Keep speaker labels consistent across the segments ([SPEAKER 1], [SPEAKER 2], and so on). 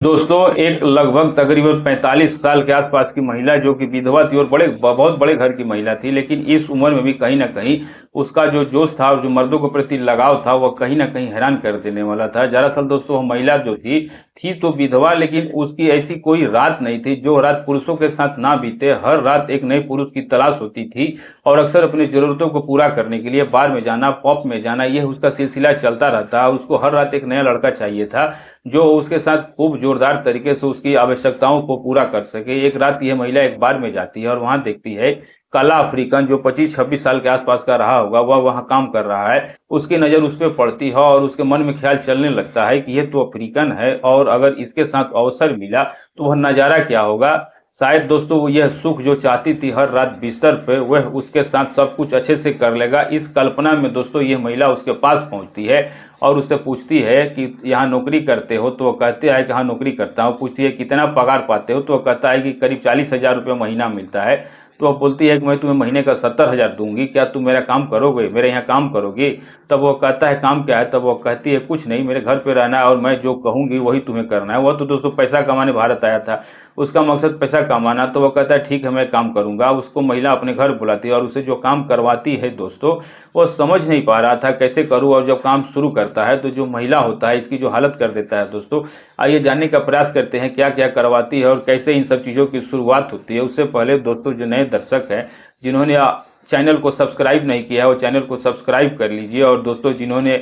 [SPEAKER 1] दोस्तों एक लगभग तकरीबन 45 साल के आसपास की महिला जो कि विधवा थी और बहुत बड़े घर की महिला थी, लेकिन इस उम्र में भी कहीं ना कहीं उसका जो जोश था और जो मर्दों के प्रति लगाव था वह कहीं ना कहीं हैरान कर देने वाला था। दरअसल दोस्तों वह महिला जो थी तो विधवा, लेकिन उसकी ऐसी कोई रात नहीं थी जो रात पुरुषों के साथ ना बीते। हर रात एक नए पुरुष की तलाश होती थी और अक्सर अपनी जरूरतों को पूरा करने के लिए बार में जाना, पॉप में जाना, यह उसका सिलसिला चलता रहता। उसको हर रात एक नया लड़का चाहिए था जो उसके साथ खूब जोरदार तरीके से उसकी आवश्यकताओं को पूरा कर सके। एक रात यह महिला एक बार में जाती है और वहां देखती है काला अफ्रीकन जो 25-26 साल के आसपास का रहा होगा, वह वहां काम कर रहा है। उसकी नजर उस पर पड़ती है और उसके मन में ख्याल चलने लगता है कि यह तो अफ्रीकन है और अगर इसके साथ अवसर मिला तो वह नजारा क्या होगा। शायद दोस्तों वो यह सुख जो चाहती थी हर रात बिस्तर पे, वह उसके साथ सब कुछ अच्छे से कर लेगा। इस कल्पना में दोस्तों यह महिला उसके पास पहुंचती है और उससे पूछती है कि यहाँ नौकरी करते हो? तो वो कहते हैं कि हाँ नौकरी करता हूँ। पूछती है कितना पगार पाते हो? तो वो कहता है कि करीब 40,000 रुपये महीना मिलता है। तो वह बोलती है कि मैं तुम्हें महीने का 70,000 दूंगी, क्या तुम मेरा काम करोगे, मेरे यहाँ काम करोगी? तब वो कहता है काम क्या है? तब वो कहती है कुछ नहीं, मेरे घर पे रहना है और मैं जो कहूंगी वही तुम्हें करना है। वह तो दोस्तों पैसा कमाने भारत आया था, उसका मकसद पैसा कमाना। तो वो कहता है ठीक है मैं काम करूंगा। उसको महिला अपने घर बुलाती है और उसे जो काम करवाती है दोस्तों, वो समझ नहीं पा रहा था कैसे करूं। और जब काम शुरू करता है तो जो महिला होता है इसकी जो हालत कर देता है दोस्तों। आइए जानने का प्रयास करते हैं क्या क्या करवाती है और कैसे इन सब चीज़ों की शुरुआत होती है। उससे पहले दोस्तों जो नए दर्शक हैं जिन्होंने चैनल को सब्सक्राइब नहीं किया है वो चैनल को सब्सक्राइब कर लीजिए। और दोस्तों जिन्होंने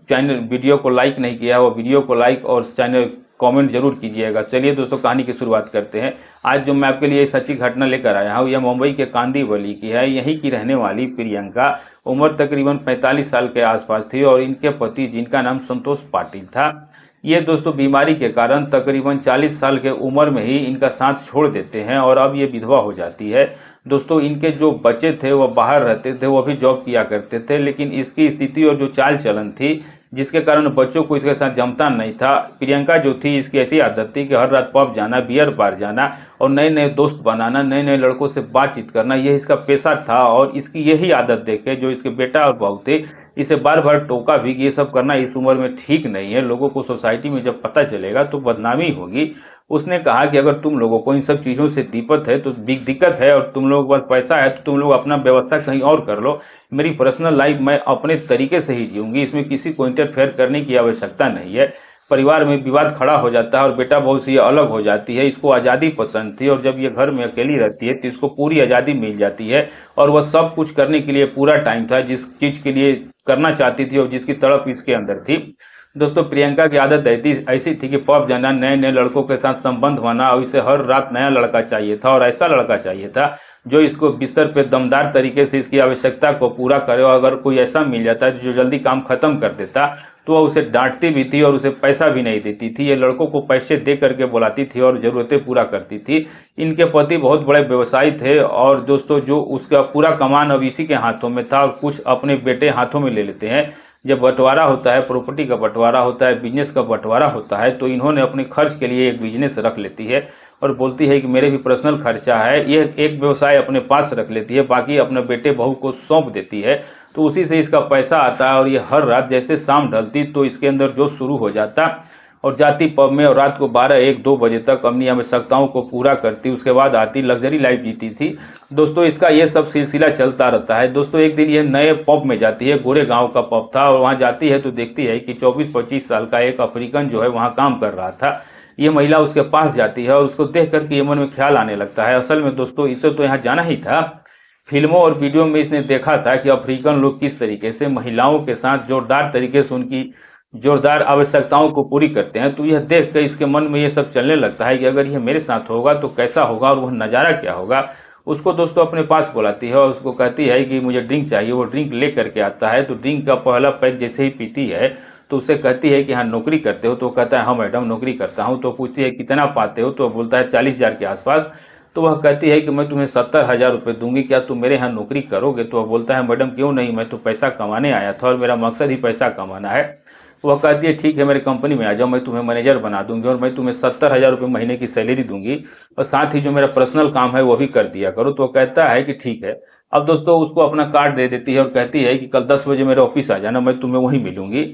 [SPEAKER 1] चैनल वीडियो को लाइक नहीं किया है वो वीडियो को लाइक और चैनल कमेंट जरूर कीजिएगा। चलिए दोस्तों कहानी की शुरुआत करते हैं। आज जो मैं आपके लिए सच्ची घटना लेकर आया हूँ यह मुंबई के कांदीवली की है। यहीं की रहने वाली प्रियंका, उम्र तकरीबन 45 साल के आसपास थी और इनके पति जिनका नाम संतोष पाटिल था, ये दोस्तों बीमारी के कारण तकरीबन 40 साल के उम्र में ही इनका साथ छोड़ देते हैं और अब ये विधवा हो जाती है। दोस्तों इनके जो बच्चे थे वह बाहर रहते थे, वो भी जॉब किया करते थे, लेकिन इसकी स्थिति और जो चाल चलन थी जिसके कारण बच्चों को इसके साथ जमता नहीं था। प्रियंका जो थी इसकी ऐसी आदत थी कि हर रात पब जाना, बियर बार जाना और नए नए दोस्त बनाना, नए नए लड़कों से बातचीत करना, यह इसका पेशा था। और इसकी यही आदत देख के जो इसके बेटा और बहू थे इसे बार बार टोका भी कि ये सब करना इस उम्र में ठीक नहीं है, लोगों को सोसाइटी में जब पता चलेगा तो बदनामी होगी। उसने कहा कि अगर तुम लोगों को इन सब चीज़ों से दिक्कत है तो दिक्कत है और तुम लोगों के पास पैसा है तो तुम लोग अपना व्यवस्था कहीं और कर लो। मेरी पर्सनल लाइफ मैं अपने तरीके से ही जीऊंगी, इसमें किसी को इंटरफेयर करने की आवश्यकता नहीं है। परिवार में विवाद खड़ा हो जाता है और बेटा बहू से ये अलग हो जाती है। इसको आज़ादी पसंद थी और जब ये घर में अकेली रहती है तो इसको पूरी आज़ादी मिल जाती है और वह सब कुछ करने के लिए पूरा टाइम था जिस चीज़ के लिए करना चाहती थी और जिसकी तड़प इसके अंदर थी। दोस्तों प्रियंका की आदत ऐसी थी कि पब जाना, नए नए लड़कों के साथ संबंध होना और इसे हर रात नया लड़का चाहिए था और ऐसा लड़का चाहिए था जो इसको बिस्तर पे दमदार तरीके से इसकी आवश्यकता को पूरा करे। और अगर कोई ऐसा मिल जाता जो जल्दी काम खत्म कर देता तो वह उसे डांटती भी थी और उसे पैसा भी नहीं देती थी। ये लड़कों को पैसे दे करके बुलाती थी और ज़रूरतें पूरा करती थी। इनके पति बहुत बड़े व्यवसायी थे और दोस्तों जो उसका पूरा कमान अब इसी के हाथों में था और कुछ अपने बेटे हाथों में ले लेते हैं। जब बंटवारा होता है, प्रॉपर्टी का बंटवारा होता है, बिजनेस का बंटवारा होता है, तो इन्होंने अपने खर्च के लिए एक बिजनेस रख लेती है और बोलती है कि मेरे भी पर्सनल खर्चा है। ये एक व्यवसाय अपने पास रख लेती है, बाकी अपने बेटे बहू को सौंप देती है, तो उसी से इसका पैसा आता है। और ये हर रात जैसे शाम ढलती तो इसके अंदर जो शुरू हो जाता और जाती पब में और रात को 12-1-2 बजे तक अपनी आवश्यकताओं को पूरा करती। उसके बाद आती, लग्जरी लाइफ जीती थी। दोस्तों इसका ये सब सिलसिला चलता रहता है। दोस्तों एक दिन ये नए पब में जाती है, गोरे गांव का पब था, और वहां जाती है तो देखती है कि 24-25 साल का एक अफ्रीकन जो है वहां काम कर रहा था। ये महिला उसके पास जाती है और उसको देख करके ये मन में ख्याल आने लगता है असल में दोस्तों इसे तो यहाँ जाना ही था। फिल्मों और वीडियो में इसने देखा था कि अफ्रीकन लोग किस तरीके से महिलाओं के साथ जोरदार तरीके से उनकी जोरदार आवश्यकताओं को पूरी करते हैं। तो यह देख कर इसके मन में ये सब चलने लगता है कि अगर यह मेरे साथ होगा तो कैसा होगा और वह नज़ारा क्या होगा। उसको दोस्तों अपने पास बुलाती है और उसको कहती है कि मुझे ड्रिंक चाहिए। वो ड्रिंक ले करके आता है तो ड्रिंक का पहला पैक जैसे ही पीती है तो उससे कहती है कि हाँ नौकरी करते हो? तो कहता है हाँ मैडम नौकरी करता हूँ। तो पूछती है कितना पाते हो? तो बोलता है 40,000 के आसपास। तो वह कहती है कि मैं तुम्हें 70,000 रुपये दूंगी, क्या तुम मेरे यहाँ नौकरी करोगे? तो वह बोलता है मैडम क्यों नहीं, मैं तो पैसा कमाने आया था और मेरा मकसद ही पैसा कमाना है। वह कहती है ठीक है मेरे कंपनी में आ जाओ, मैं तुम्हें मैनेजर बना दूंगी और मैं तुम्हें 70,000 रुपये महीने की सैलरी दूंगी और साथ ही जो मेरा पर्सनल काम है वो भी कर दिया करो। तो वह कहता है कि ठीक है। अब दोस्तों उसको अपना कार्ड दे देती है और कहती है कि कल 10 बजे मेरे ऑफिस आ जाना, मैं तुम्हें वहीं मिलूंगी।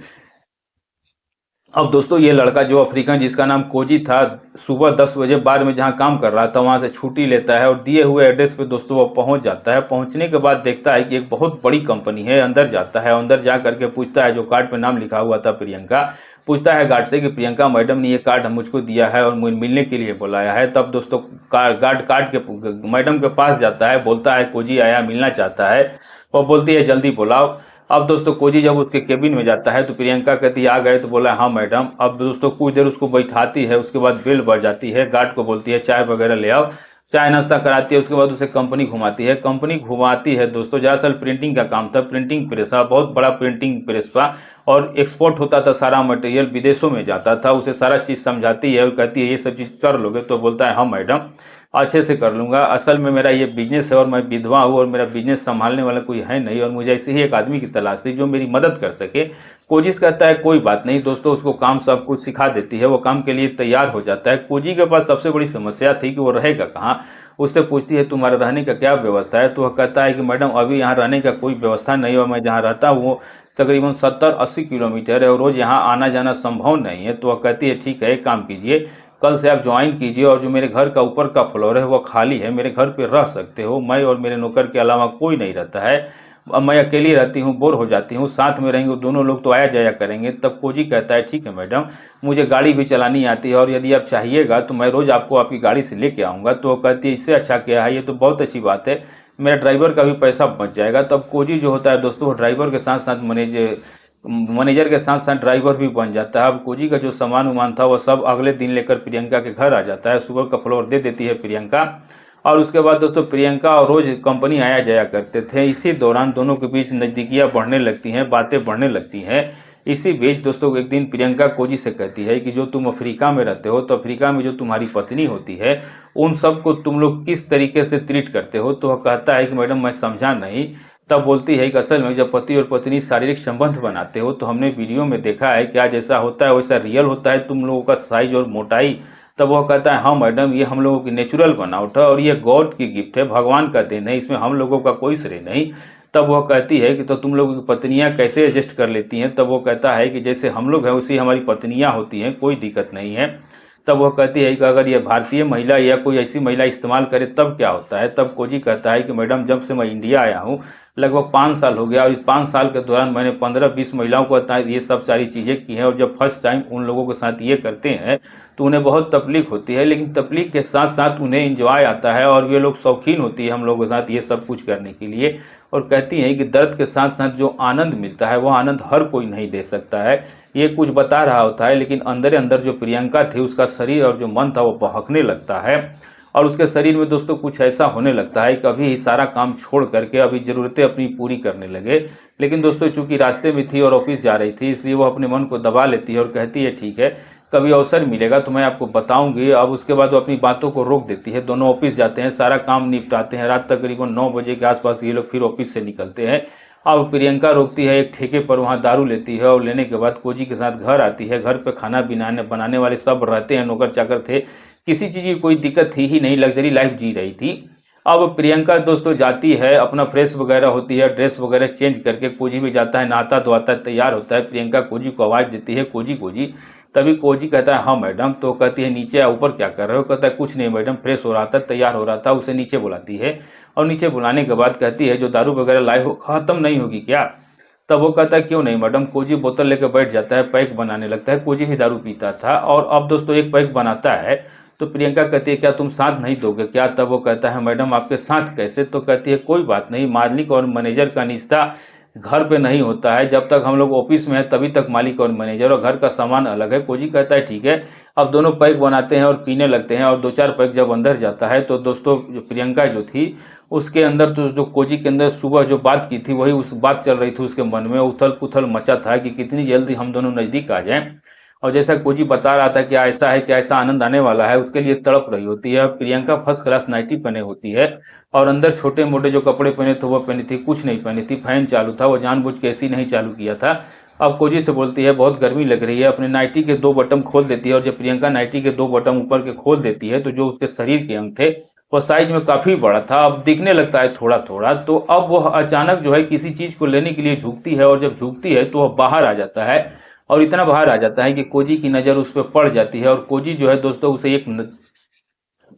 [SPEAKER 1] अब दोस्तों ये लड़का जो अफ्रीकन जिसका नाम कोजी था, सुबह 10 बजे बार में जहाँ काम कर रहा था वहाँ से छुट्टी लेता है और दिए हुए एड्रेस पे दोस्तों वो पहुँच जाता है। पहुँचने के बाद देखता है कि एक बहुत बड़ी कंपनी है। अंदर जाता है, अंदर जा करके पूछता है, जो कार्ड पे नाम लिखा हुआ था प्रियंका, पूछता है गार्ड से कि प्रियंका मैडम ने ये कार्ड मुझको दिया है और मुझे मिलने के लिए बुलाया है। तब दोस्तों गार्ड कार्ड के मैडम के पास जाता है, बोलता है कोजी आया, मिलना चाहता है। वो बोलती है जल्दी बुलाओ। अब दोस्तों कोजी जब उसके केबिन में जाता है तो प्रियंका कहती है आ गए, तो बोला हाँ मैडम। अब दोस्तों कुछ देर उसको बैठाती है, उसके बाद बेल बज जाती है, गार्ड को बोलती है चाय वगैरह ले आओ, चाय नाश्ता कराती है। उसके बाद उसे कंपनी घुमाती है, कंपनी घुमाती है दोस्तों। दरअसल प्रिंटिंग का काम था, प्रिंटिंग प्रेस था, बहुत बड़ा प्रिंटिंग प्रेस था और एक्सपोर्ट होता था, सारा मटेरियल विदेशों में जाता था। उसे सारा चीज़ समझाती है और कहती है ये सब चीज़ कर लोगे, तो बोलता है हाँ मैडम अच्छे से कर लूँगा। असल में मेरा ये बिजनेस है और मैं विधवा हूँ और मेरा बिजनेस संभालने वाला कोई है नहीं और मुझे ऐसे ही एक आदमी की तलाश थी जो मेरी मदद कर सके। कोजिस कहता है कोई बात नहीं। दोस्तों उसको काम सब कुछ सिखा देती है, वो काम के लिए तैयार हो जाता है। कोजी के पास सबसे बड़ी समस्या थी कि वो रहेगा कहाँ। उससे पूछती है तुम्हारा रहने का क्या व्यवस्था है, तो वह कहता है कि मैडम अभी यहाँ रहने का कोई व्यवस्था नहीं और मैं जहाँ रहता हूँ वो तकरीबन 70-80 किलोमीटर है और रोज़ यहाँ आना जाना संभव नहीं है। तो वह कहती है ठीक है, एक काम कीजिए, कल से आप ज्वाइन कीजिए और जो मेरे घर का ऊपर का फ्लोर है वो खाली है, मेरे घर पे रह सकते हो। मैं और मेरे नौकर के अलावा कोई नहीं रहता है। अब मैं अकेली रहती हूँ, बोर हो जाती हूँ, साथ में रहेंगे दोनों लोग तो आया जाया करेंगे। तब कोजी कहता है ठीक है मैडम, मुझे गाड़ी भी चलानी आती है और यदि आप चाहिएगा तो मैं रोज़ आपको आपकी गाड़ी से लेके आऊँगा। तो वो कहती है इससे अच्छा क्या है, ये तो बहुत अच्छी बात है, मेरा ड्राइवर का भी पैसा बच जाएगा। तब कोजी जो होता है दोस्तों वो ड्राइवर के साथ साथ मैनेजर के साथ साथ ड्राइवर भी बन जाता है। अब कोजी का जो सामान उमान था वो सब अगले दिन लेकर प्रियंका के घर आ जाता है, सुबह का फ्लोर दे देती है प्रियंका। और उसके बाद दोस्तों प्रियंका और रोज कंपनी आया जाया करते थे। इसी दौरान दोनों के बीच नज़दीकियाँ बढ़ने लगती हैं, बातें बढ़ने लगती हैं। इसी बीच दोस्तों एक दिन प्रियंका कोजी से कहती है कि जो तुम अफ्रीका में रहते हो, तो अफ्रीका में जो तुम्हारी पत्नी होती है उन सबको तुम लोग किस तरीके से ट्रीट करते हो। तो वह कहता है कि मैडम मैं समझा नहीं। तब बोलती है कि असल में जब पति और पत्नी शारीरिक संबंध बनाते हो तो हमने वीडियो में देखा है, क्या जैसा होता है वैसा रियल होता है तुम लोगों का साइज और मोटाई। तब वह कहता है हाँ मैडम, ये हम लोगों की नेचुरल बनावट है और ये गॉड की गिफ्ट है, भगवान का देन है, इसमें हम लोगों का कोई श्रेय नहीं। तब वह कहती है कि तो तुम लोगों की पत्नियां कैसे एडजस्ट कर लेती हैं। तब वो कहता है कि जैसे हम लोग हैं उसी हमारी पत्नियां होती हैं, कोई दिक्कत नहीं है। तब वह कहती है कि अगर ये भारतीय महिला या कोई ऐसी महिला इस्तेमाल करे तब क्या होता है। तब कोजी कहता है कि मैडम जब से मैं इंडिया आया हूँ लगभग 5 साल हो गया और इस 5 साल के दौरान मैंने 15-20 महिलाओं को ये सब सारी चीज़ें की हैं और जब फर्स्ट टाइम उन लोगों के साथ ये करते हैं तो उन्हें बहुत तकलीफ होती है, लेकिन तकलीफ के साथ साथ उन्हें इंजॉय आता है और वे लोग शौकीन होती है हम लोगों के साथ ये सब कुछ करने के लिए। और कहती हैं कि दर्द के साथ साथ जो आनंद मिलता है वो आनंद हर कोई नहीं दे सकता है। ये कुछ बता रहा होता है लेकिन अंदर अंदर जो प्रियंका थी उसका शरीर और जो मन था वो बहकने लगता है और उसके शरीर में दोस्तों कुछ ऐसा होने लगता है कि अभी सारा काम छोड़ करके अभी ज़रूरतें अपनी पूरी करने लगे। लेकिन दोस्तों चूंकि रास्ते में थी और ऑफिस जा रही थी इसलिए वो अपने मन को दबा लेती है और कहती है ठीक है, कभी अवसर मिलेगा तो मैं आपको बताऊंगी। अब उसके बाद वो अपनी बातों को रोक देती है, दोनों ऑफिस जाते हैं, सारा काम निपटाते हैं। रात तकरीबन 9 बजे के आसपास ये लोग फिर ऑफिस से निकलते हैं। अब प्रियंका रोकती है, एक ठेके पर वहाँ दारू लेती है और लेने के बाद कोजी के साथ घर आती है। घर पे खाना बनाने वाले सब रहते हैं, नौकर चाकर थे, किसी चीज़ की कोई दिक्कत थी ही नहीं, लग्जरी लाइफ जी रही थी। अब प्रियंका दोस्तों जाती है, अपना फ्रेश वगैरह होती है, ड्रेस वगैरह चेंज करके कोजी भी जाता है, नहाता धोता है, तैयार होता है। प्रियंका कोजी को आवाज़ देती है कोजी कोजी। तभी कोजी कहता है हाँ मैडम। तो कहती है नीचे आ, ऊपर क्या कर रहे हो। कहता है कुछ नहीं मैडम, फ्रेश हो रहा था, तैयार हो रहा था। उसे नीचे बुलाती है और नीचे बुलाने के बाद कहती है जो दारू वगैरह लाए हो खत्म नहीं होगी क्या। तब वो कहता है क्यों नहीं मैडम। कोजी बोतल लेकर बैठ जाता है, पैक बनाने लगता है। कोजी भी दारू पीता था और अब दोस्तों एक पैक बनाता है तो प्रियंका कहती है क्या तुम साथ नहीं दोगे क्या। तब वो कहता है मैडम आपके साथ कैसे। तो कहती है कोई बात नहीं, मालिक और मैनेजर का रिश्ता घर पे नहीं होता है, जब तक हम लोग ऑफिस में हैं तभी तक मालिक और मैनेजर, और घर का सामान अलग है। कोजी कहता है ठीक है। अब दोनों पैक बनाते हैं और पीने लगते हैं और 2-4 पैक जब अंदर जाता है तो दोस्तों जो प्रियंका जो थी उसके अंदर, तो जो कोजी के अंदर सुबह जो बात की थी वही उस बात चल रही थी उसके मन में, उथल पुथल मचा था कि कितनी जल्दी हम दोनों नज़दीक आ जाएं। और जैसा कोजी बता रहा था कि ऐसा है कि ऐसा आनंद आने वाला है, उसके लिए तड़प रही होती है। प्रियंका फर्स्ट क्लास नाइटी पहने होती है और अंदर छोटे मोटे जो कपड़े पहने थे वो पहनी थी, कुछ नहीं पहनी थी। फैन चालू था, वो जानबूझ के एसी नहीं चालू किया था। अब कोजी से बोलती है बहुत गर्मी लग रही है, अपने नाइटी के 2 बटन खोल देती है और जब प्रियंका नाइटी के 2 बटन ऊपर के खोल देती है तो जो उसके शरीर के अंग थे वो साइज में काफी बड़ा था, अब दिखने लगता है थोड़ा थोड़ा। तो अब वह अचानक जो है किसी चीज को लेने के लिए झुकती है और जब झुकती है तो वह बाहर आ जाता है। और इतना बाहर आ जाता है कि कोजी की नज़र उस पर पड़ जाती है और कोजी जो है दोस्तों उसे एक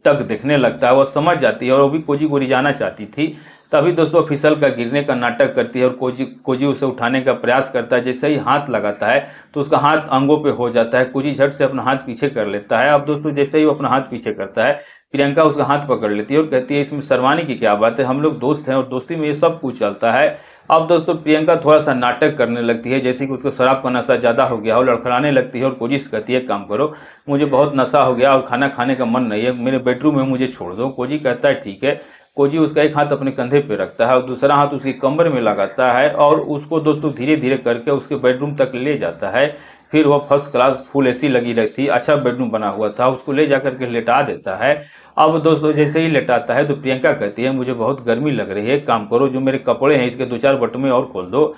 [SPEAKER 1] तक देखने लगता है। वो समझ जाती है और वो भी कोजी को रिझाना चाहती थी। तभी दोस्तों फिसल का गिरने का नाटक करती है और कोजी कोजी उसे उठाने का प्रयास करता है। जैसे ही हाथ लगाता है तो उसका हाथ अंगों पे हो जाता है। कोजी झट से अपना हाथ पीछे कर लेता है। अब दोस्तों जैसे ही वो अपना हाथ पीछे करता है, प्रियंका उसका हाथ पकड़ लेती है और कहती है इसमें शर्माने की क्या बात है, हम लोग दोस्त हैं और दोस्ती में ये सब कुछ चलता है। अब दोस्तों प्रियंका थोड़ा सा नाटक करने लगती है, जैसे कि उसको शराब का नशा ज़्यादा हो गया हो, लड़खड़ाने लगती है और कोशिश करती है काम करो, मुझे बहुत नशा हो गया और खाना खाने का मन नहीं है, मेरे बेडरूम में मुझे छोड़ दो। कोजी कहता है ठीक है। कोजी उसका एक हाथ अपने कंधे पे रखता है और दूसरा हाथ उसकी कमर में लगाता है और उसको दोस्तों धीरे धीरे करके उसके बेडरूम तक ले जाता है। फिर वह फर्स्ट क्लास फुल एसी लगी रहती, अच्छा बेडरूम बना हुआ था, उसको ले जाकर के लेटा देता है। अब दोस्तों जैसे ही लेटाता है तो प्रियंका कहती है मुझे बहुत गर्मी लग रही है, काम करो जो मेरे कपड़े हैं इसके 2-4 बटन और खोल दो।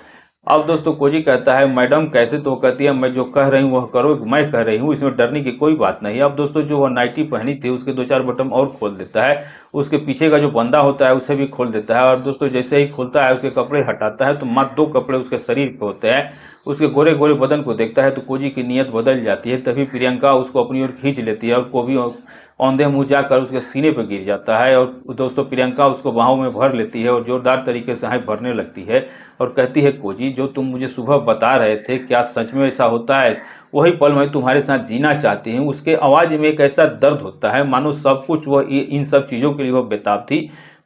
[SPEAKER 1] अब दोस्तों कोजी कहता है मैडम कैसे, तो कहती है मैं जो कह रही हूँ वह करो, मैं कह रही हूँ, इसमें डरने की कोई बात नहीं। अब दोस्तों जो वह नाइटी पहनी थी उसके 2-4 बटन और खोल देता है, उसके पीछे का जो बंदा होता है उसे भी खोल देता है और दोस्तों जैसे ही खोलता है उसके कपड़े हटाता है तो मात्र 2 कपड़े उसके शरीर पे होते हैं। उसके गोरे गोरे बदन को देखता है तो कोजी की नीयत बदल जाती है। तभी प्रियंका उसको अपनी ओर खींच लेती है और को भी औंधे मुंह जाकर उसके सीने पर गिर जाता है और दोस्तों प्रियंका उसको बाहों में भर लेती है और जोरदार तरीके से हाथ भरने लगती है और कहती है कोजी जो तुम मुझे सुबह बता रहे थे क्या सच में ऐसा होता है, वही पल मैं तुम्हारे साथ जीना चाहती हूँ। उसके आवाज में एक ऐसा दर्द होता है मानो सब कुछ वह इन सब चीजों के लिए वह बेताब थी।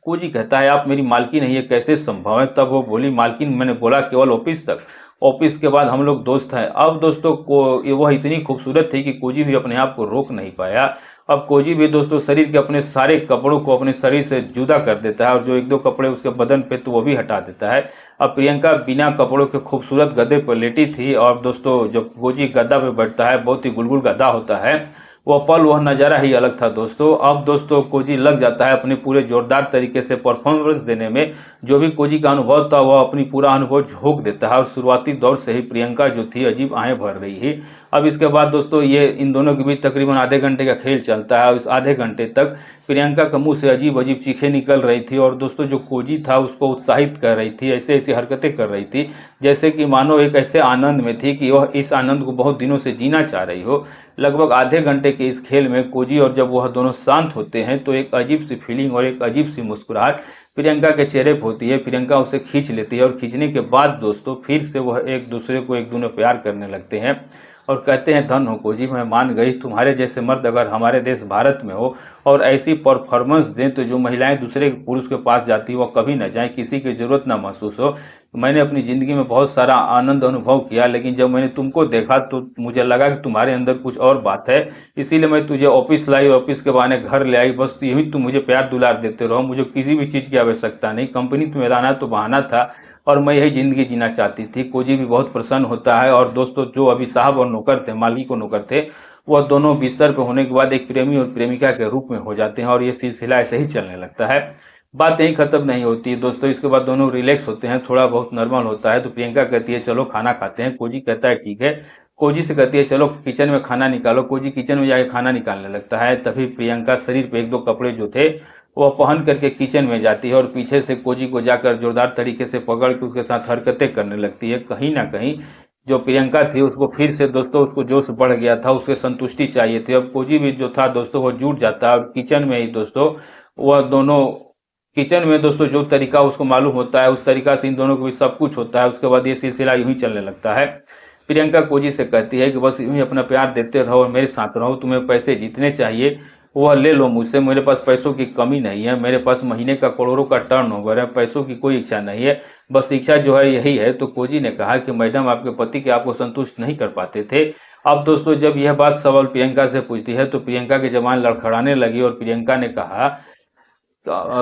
[SPEAKER 1] कोजी कहता है आप मेरी मालकिन है, ये कैसे संभव है। तब वो बोली मालकिन मैंने बोला केवल ऑफिस तक, ऑफिस के बाद हम लोग दोस्त हैं। अब दोस्तों को वह इतनी खूबसूरत थी कि कोजी भी अपने आप को रोक नहीं पाया। अब कोजी भी दोस्तों शरीर के अपने सारे कपड़ों को अपने शरीर से जुदा कर देता है और जो 1-2 कपड़े उसके बदन पे तो वो भी हटा देता है। अब प्रियंका बिना कपड़ों के खूबसूरत गद्दे पर लेटी थी और दोस्तों जब कोजी गद्दा पे बैठता है, बहुत ही गुलगुल गद्दा होता है, वह पल वह नज़ारा ही अलग था दोस्तों। अब दोस्तों कोजी लग जाता है अपने पूरे जोरदार तरीके से परफॉर्मेंस देने में। जो भी कोजी का अनुभव था वह अपनी पूरा अनुभव झोंक देता है और शुरुआती दौर से ही प्रियंका जो थी अजीब आहें भर रही है। अब इसके बाद दोस्तों ये इन दोनों के बीच तकरीबन आधे घंटे का खेल चलता है और इस आधे घंटे तक प्रियंका के मुंह से अजीब अजीब चीखें निकल रही थी और दोस्तों जो कोजी था उसको उत्साहित कर रही थी, ऐसे ऐसी हरकतें कर रही थी जैसे कि मानो एक ऐसे आनंद में थी कि वह इस आनंद को बहुत दिनों से जीना चाह रही हो। लगभग आधे घंटे के इस खेल में कोजी और जब वह दोनों शांत होते हैं तो एक अजीब सी फीलिंग और एक अजीब सी मुस्कुराहट प्रियंका के चेहरे पर होती है। प्रियंका उसे खींच लेती है और खींचने के बाद दोस्तों फिर से वह एक दूसरे को एक दूसरे प्यार करने लगते हैं और कहते हैं धन हो कोजी, मैं मान गई, तुम्हारे जैसे मर्द अगर हमारे देश भारत में हो और ऐसी परफॉर्मेंस दें तो जो महिलाएं दूसरे पुरुष के पास जाती वो कभी न जाएं, किसी की जरूरत ना महसूस हो। मैंने अपनी ज़िंदगी में बहुत सारा आनंद अनुभव किया लेकिन जब मैंने तुमको देखा तो मुझे लगा कि तुम्हारे अंदर कुछ और बात है, इसीलिए मैं तुझे ऑफिस लाई, ऑफिस के बहाने घर ले आई, बस यही तुम मुझे प्यार दुलार देते रहो, मुझे किसी भी चीज़ की आवश्यकता नहीं, कंपनी तुम्हें लाना तो बहाना था और मैं यही ज़िंदगी जीना चाहती थी। कोजी भी बहुत प्रसन्न होता है और दोस्तों जो अभी साहब और नौकर थे, मालिक और नौकर थे, वह दोनों बिस्तर पर होने के बाद एक प्रेमी और प्रेमिका के रूप में हो जाते हैं और ये सिलसिला ऐसे ही चलने लगता है। बात यहीं खत्म नहीं होती है दोस्तों, इसके बाद दोनों रिलैक्स होते हैं, थोड़ा बहुत नॉर्मल होता है तो प्रियंका कहती है चलो खाना खाते हैं। कोजी कहता है ठीक है। कोजी से कहती है चलो किचन में खाना निकालो। कोजी किचन में जाके खाना निकालने लगता है। तभी प्रियंका शरीर पे 1-2 कपड़े जो थे वह पहन करके किचन में जाती है और पीछे से कोजी को जाकर जोरदार तरीके से पकड़ के उसके साथ हरकतें करने लगती है। कहीं ना कहीं जो प्रियंका थी उसको फिर से दोस्तों उसको जोश बढ़ गया था, उसके संतुष्टि चाहिए थी। अब कोजी भी जो था दोस्तों वो जुट जाता है और किचन में ही दोस्तों वह दोनों किचन में दोस्तों जो तरीका उसको मालूम होता है उस तरीका से इन दोनों को भी सब कुछ होता है। उसके बाद ये सिलसिला यूं ही चलने लगता है। प्रियंका कोजी से कहती है कि बस यूं ही अपना प्यार देते रहो और मेरे साथ रहो, तुम्हें पैसे जितने चाहिए वह ले लो मुझसे, मेरे पास पैसों की कमी नहीं है, मेरे पास महीने का करोड़ों का टर्नओवर है, पैसों की कोई इच्छा नहीं है, बस इच्छा जो है यही है। तो कोजी ने कहा कि मैडम आपके पति के आपको संतुष्ट नहीं कर पाते थे। अब दोस्तों जब यह बात सवाल प्रियंका से पूछती है तो प्रियंका की जबान लड़खड़ाने लगी और प्रियंका ने कहा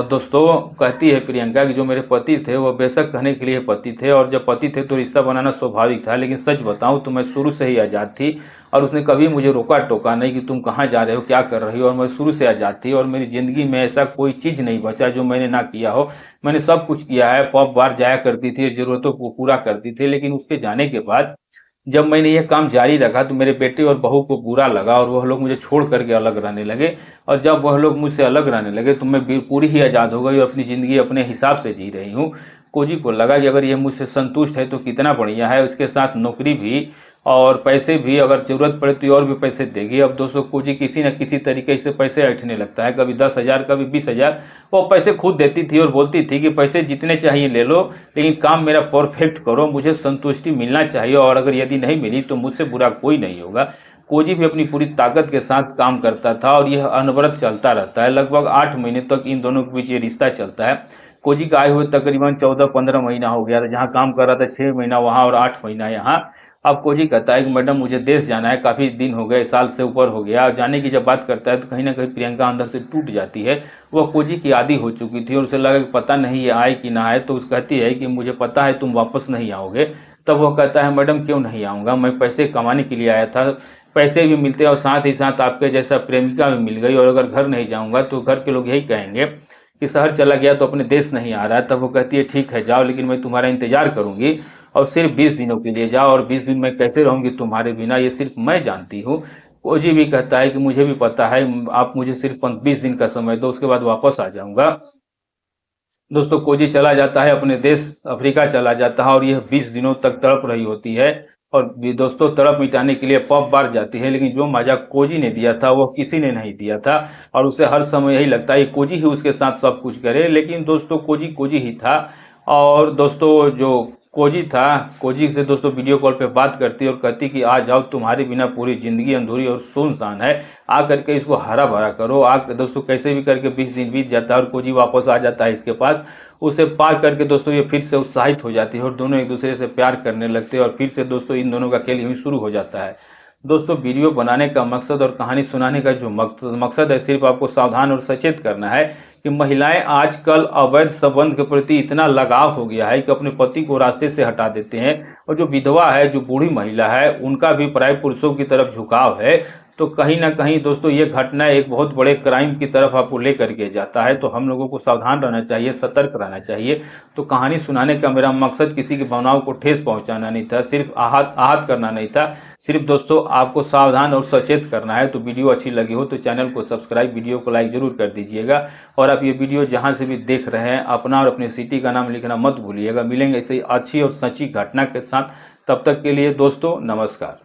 [SPEAKER 1] दोस्तों कहती है प्रियंका कि जो मेरे पति थे वो बेशक कहने के लिए पति थे और जब पति थे तो रिश्ता बनाना स्वाभाविक था, लेकिन सच बताऊं तो मैं शुरू से ही आज़ाद थी और उसने कभी मुझे रोका टोका नहीं कि तुम कहाँ जा रहे हो, क्या कर रही हो, और मैं शुरू से आज़ाद थी और मेरी ज़िंदगी में ऐसा कोई चीज़ नहीं बचा जो मैंने ना किया हो। मैंने सब कुछ किया है, पब बार जाया करती थी, ज़रूरतों को पूरा करती थी, लेकिन उसके जाने के बाद जब मैंने यह काम जारी रखा तो मेरे बेटे और बहू को बुरा लगा और वह लोग मुझे छोड़ करके अलग रहने लगे और जब वह लोग मुझसे अलग रहने लगे तो मैं पूरी ही आज़ाद हो गई और अपनी ज़िंदगी अपने हिसाब से जी रही हूँ। कोजी को लगा कि अगर यह मुझसे संतुष्ट है तो कितना बढ़िया है, इसके साथ नौकरी भी और पैसे भी अगर जरूरत पड़े तो और भी पैसे देगी। अब दोस्तों कोजी किसी न किसी तरीके से पैसे ऐंठने लगता है, कभी 10,000 कभी 20,000। वो पैसे खुद देती थी और बोलती थी कि पैसे जितने चाहिए ले लो, लेकिन काम मेरा परफेक्ट करो, मुझे संतुष्टि मिलना चाहिए, और अगर यदि नहीं मिली तो मुझसे बुरा कोई नहीं होगा। कोजी भी अपनी पूरी ताकत के साथ काम करता था और यह अनवरत चलता रहता है। लगभग 8 महीने तक इन दोनों के बीच ये रिश्ता चलता है। कोजी का आए हुए तकरीबन 14-15 महीना हो गया था, जहाँ काम कर रहा था 6 महीना वहाँ और 8 महीना यहाँ। अब कोजी कहता है कि मैडम मुझे देश जाना है, काफ़ी दिन हो गए, साल से ऊपर हो गया। जाने की जब बात करता है तो कहीं ना कहीं प्रियंका अंदर से टूट जाती है। वह कोजी की आदी हो चुकी थी और उसे लगा कि पता नहीं ये आए कि ना आए, तो उस कहती है कि मुझे पता है तुम वापस नहीं आओगे। तब वह कहता है मैडम क्यों नहीं आऊँगा, मैं पैसे कमाने के लिए आया था, पैसे भी मिलते हैं और साथ ही साथ आपके जैसा प्रेमिका भी मिल गई, और अगर घर नहीं जाऊँगा तो घर के लोग यही कहेंगे कि शहर चला गया तो अपने देश नहीं आ रहा है। तब वो कहती है ठीक है जाओ, लेकिन मैं तुम्हारा इंतजार करूंगी, और सिर्फ 20 दिनों के लिए जाओ, और 20 दिन मैं कैसे रहूंगी तुम्हारे बिना ये सिर्फ मैं जानती हूँ। कोजी भी कहता है कि मुझे भी पता है, आप मुझे सिर्फ 20 दिन का समय दो, उसके बाद वापस आ जाऊंगा। दोस्तों कोजी चला जाता है अपने देश अफ्रीका चला जाता है, और यह 20 दिनों तक तड़प रही होती है, और भी दोस्तों तड़प मिटाने के लिए पब बार जाती है, लेकिन जो मजा कोजी ने दिया था वो किसी ने नहीं दिया था, और उसे हर समय यही लगता है कोजी ही उसके साथ सब कुछ करे। लेकिन दोस्तों कोजी कोजी ही था। और दोस्तों जो कोजी था, कोजी से दोस्तों वीडियो कॉल पे बात करती और कहती कि आ जाओ, तुम्हारे बिना पूरी जिंदगी अधूरी और सुनसान है, आ करके इसको हरा भरा करो। आ दोस्तों कैसे भी करके 20 दिन बीत जाता है और कोजी वापस आ जाता है इसके पास। उसे पा करके दोस्तों ये फिर से उत्साहित हो जाती है और दोनों एक दूसरे से प्यार करने लगते हैं, और फिर से दोस्तों इन दोनों का खेल यहीं शुरू हो जाता है। दोस्तों वीडियो बनाने का मकसद और कहानी सुनाने का जो मकसद है, सिर्फ आपको सावधान और सचेत करना है कि महिलाएं आजकल अवैध संबंध के प्रति इतना लगाव हो गया है कि अपने पति को रास्ते से हटा देते हैं, और जो विधवा है, जो बूढ़ी महिला है, उनका भी पराय पुरुषों की तरफ झुकाव है। तो कहीं ना कहीं दोस्तों ये घटना एक बहुत बड़े क्राइम की तरफ आपको लेकर के जाता है। तो हम लोगों को सावधान रहना चाहिए, सतर्क रहना चाहिए। तो कहानी सुनाने का मेरा मकसद किसी की भावनाओं को ठेस पहुंचाना नहीं था, सिर्फ आहत करना नहीं था, सिर्फ दोस्तों आपको सावधान और सचेत करना है। तो वीडियो अच्छी लगी हो तो चैनल को सब्सक्राइब, वीडियो को लाइक जरूर कर दीजिएगा, और आप ये वीडियो जहां से भी देख रहे हैं अपना और अपनी सिटी का नाम लिखना मत भूलिएगा। मिलेंगे ऐसे अच्छी और सच्ची घटना के साथ, तब तक के लिए दोस्तों नमस्कार।